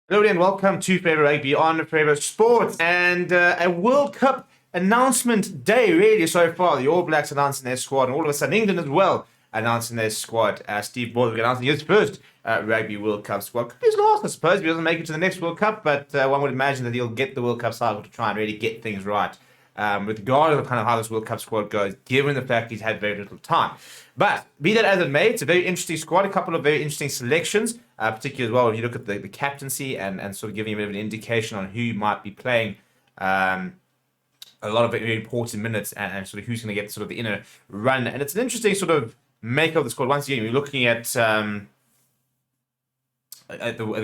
Hello and welcome to Forever Rugby on Forever Sports and a World Cup announcement day really so far. The All Blacks announcing their squad and all of a sudden England as well announcing their squad. Steve Borthwick announcing his first Rugby World Cup squad. Could be his last, I suppose, if he doesn't make it to the next World Cup, but one would imagine that he'll get the World Cup cycle to try and really get things right. With regard to kind of how this World Cup squad goes, given the fact he's had very little time. But be that as it may, it's a very interesting squad, a couple of very interesting selections, particularly as well if you look at the captaincy and sort of giving a bit of an indication on who might be playing a lot of very important minutes and sort of who's going to get sort of the inner run. And it's an interesting sort of makeup of the squad. Once again, we're looking at the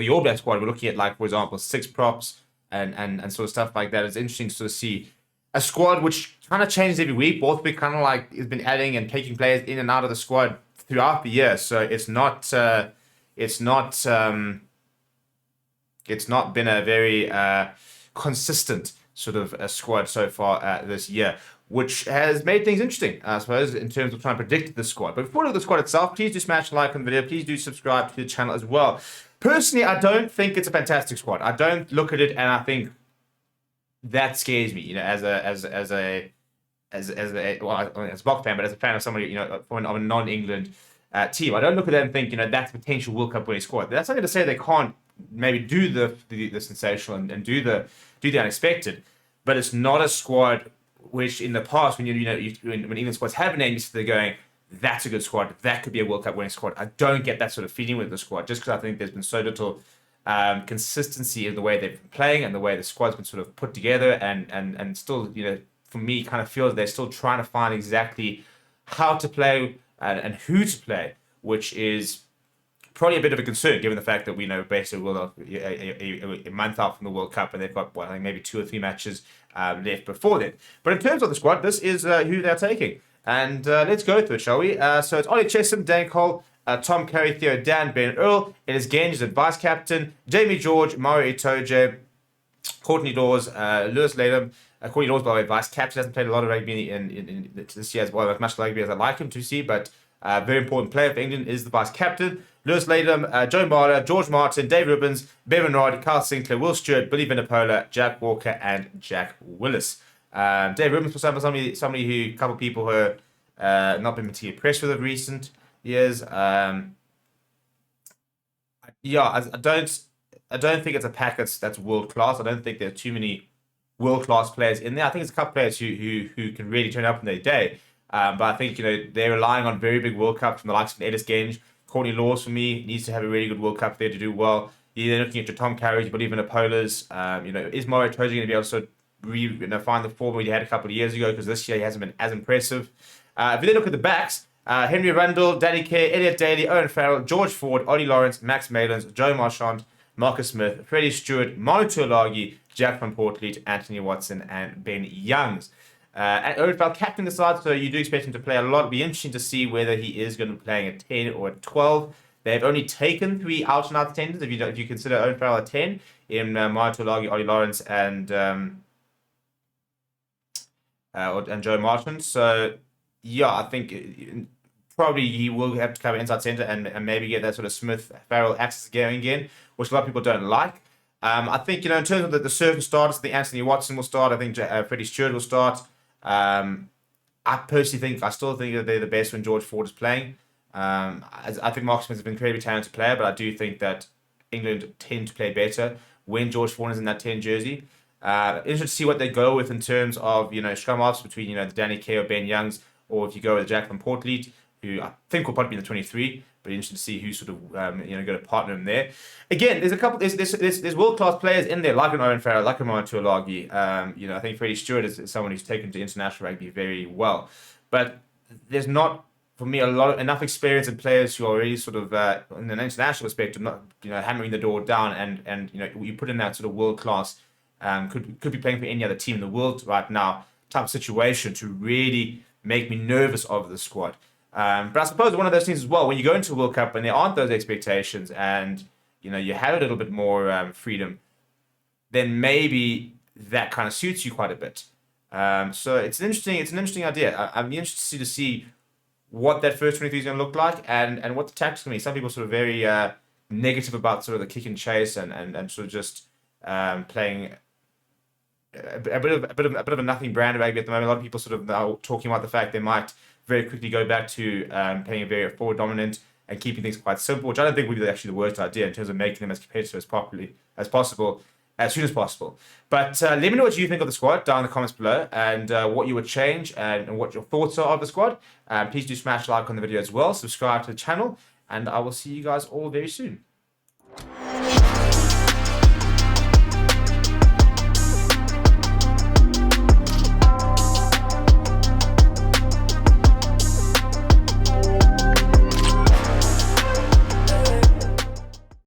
All Black squad, we're looking at, like, for example, six props and sort of stuff like that. It's interesting to sort of see a squad which kind of changes every week. Borthwick kind of like has been adding and taking players in and out of the squad throughout the year, so it's not been a very consistent sort of a squad so far this year, which has made things interesting, I suppose, in terms of trying to predict the squad. But before we look at the squad itself, please do smash a like on the video. Please do subscribe to the channel as well. Personally, I don't think it's a fantastic squad. I don't look at it and I think that scares me, as a Box fan, but as a fan of somebody, of a non-England team. I don't look at that and think, that's a potential World Cup winning squad. That's not going to say they can't maybe do the sensational and do the unexpected, but it's not a squad which in the past when when England squads have names, they're going, that's a good squad, that could be a World Cup winning squad. I don't get that sort of feeling with the squad, just because I think there's been so little consistency in the way they've been playing and the way the squad's been sort of put together, and still, for me, kind of feels they're still trying to find exactly how to play and who to play, which is probably a bit of a concern given the fact that we know basically a month out from the World Cup and they've got I think maybe 2 or 3 matches left before then. But in terms of the squad, this is who they're taking, and let's go through it, shall we? So it's Ollie Chesham, Dan Cole, Tom Curry, Theo Dan, Ben Earl. Ellis Genge as vice captain. Jamie George, Mario Itoje, Courtney Dawes, Lewis Latham. Courtney Dawes, by the way, vice captain, hasn't played a lot of rugby in this year as well, as much rugby as I'd like him to see, but very important player for England is the vice captain. Lewis Latham, Joe Marler, George Martin, Dave Ribbons, Bevan Rod, Carl Sinclair, Will Stewart, Billy Vinipola, Jack Walker, and Jack Willis. Dave Ribbons, for somebody who, a couple of people who are not been particularly impressed with of recent years. I don't think it's a pack that's world class. I don't think there are too many world class players in there. I think it's a couple of players who can really turn up in their day. But I think they're relying on very big World Cups from the likes of Ellis Genge. Courtney Laws, for me, needs to have a really good World Cup there to do well. You're looking at your Tom Carriage, but even Apollo's. Is Mario Itoje going to be able to find the form he had a couple of years ago? Because this year he hasn't been as impressive. If you then look at the backs, Henry Rundle, Danny Kerr, Elliot Daly, Owen Farrell, George Ford, Ollie Lawrence, Max Malins, Joe Marchant, Marcus Smith, Freddie Stewart, Manu Tuilagi, Jack van Portleet, Anthony Watson, and Ben Youngs. And Owen Farrell captaining the side, so you do expect him to play a lot. It'll be interesting to see whether he is going to be playing at 10 or at 12. They've only taken 3 out-and-out tenders, if you consider Owen Farrell at 10, in Manu Tuilagi, Ollie Lawrence, and Joe Marchant. So, yeah, I think probably he will have to cover inside centre and maybe get that sort of Smith-Farrell axis going again, which a lot of people don't like. I think, in terms of the certain starters, I think Anthony Watson will start. I think Freddie Stewart will start. I still think that they're the best when George Ford is playing. I think Marcus Smith has been an incredibly talented player, but I do think that England tend to play better when George Ford is in that 10 jersey. Interested to see what they go with in terms of, scrum halves between, the Danny Kerr or Ben Youngs, or if you go with Jack van Portleet, who I think will probably be in the 23, but interested to see who sort of, going to partner him there. Again, there's world-class players in there, like an Owen Farrell, like a Manu Tuilagi. I think Freddie Stewart is someone who's taken to international rugby very well. But there's not, for me, enough experience in players who are already sort of, in an international perspective, not, hammering the door down and you put in that sort of world-class, could be playing for any other team in the world right now, type of situation to really make me nervous of the squad. But I suppose one of those things as well, when you go into a World Cup and there aren't those expectations and, you have a little bit more freedom, then maybe that kind of suits you quite a bit. So it's an interesting idea. I'm interested to see what that first 23 is going to look like and what the tactics are going to be. Some people are sort of very negative about sort of the kick and chase and sort of just playing a bit of a nothing brand maybe at the moment. A lot of people sort of now talking about the fact they might very quickly go back to playing a very forward dominant and keeping things quite simple, which I don't think would be actually the worst idea in terms of making them as competitive as possible, as soon as possible. But let me know what you think of the squad down in the comments below, and what you would change and what your thoughts are of the squad. Please do smash like on the video as well, subscribe to the channel, and I will see you guys all very soon.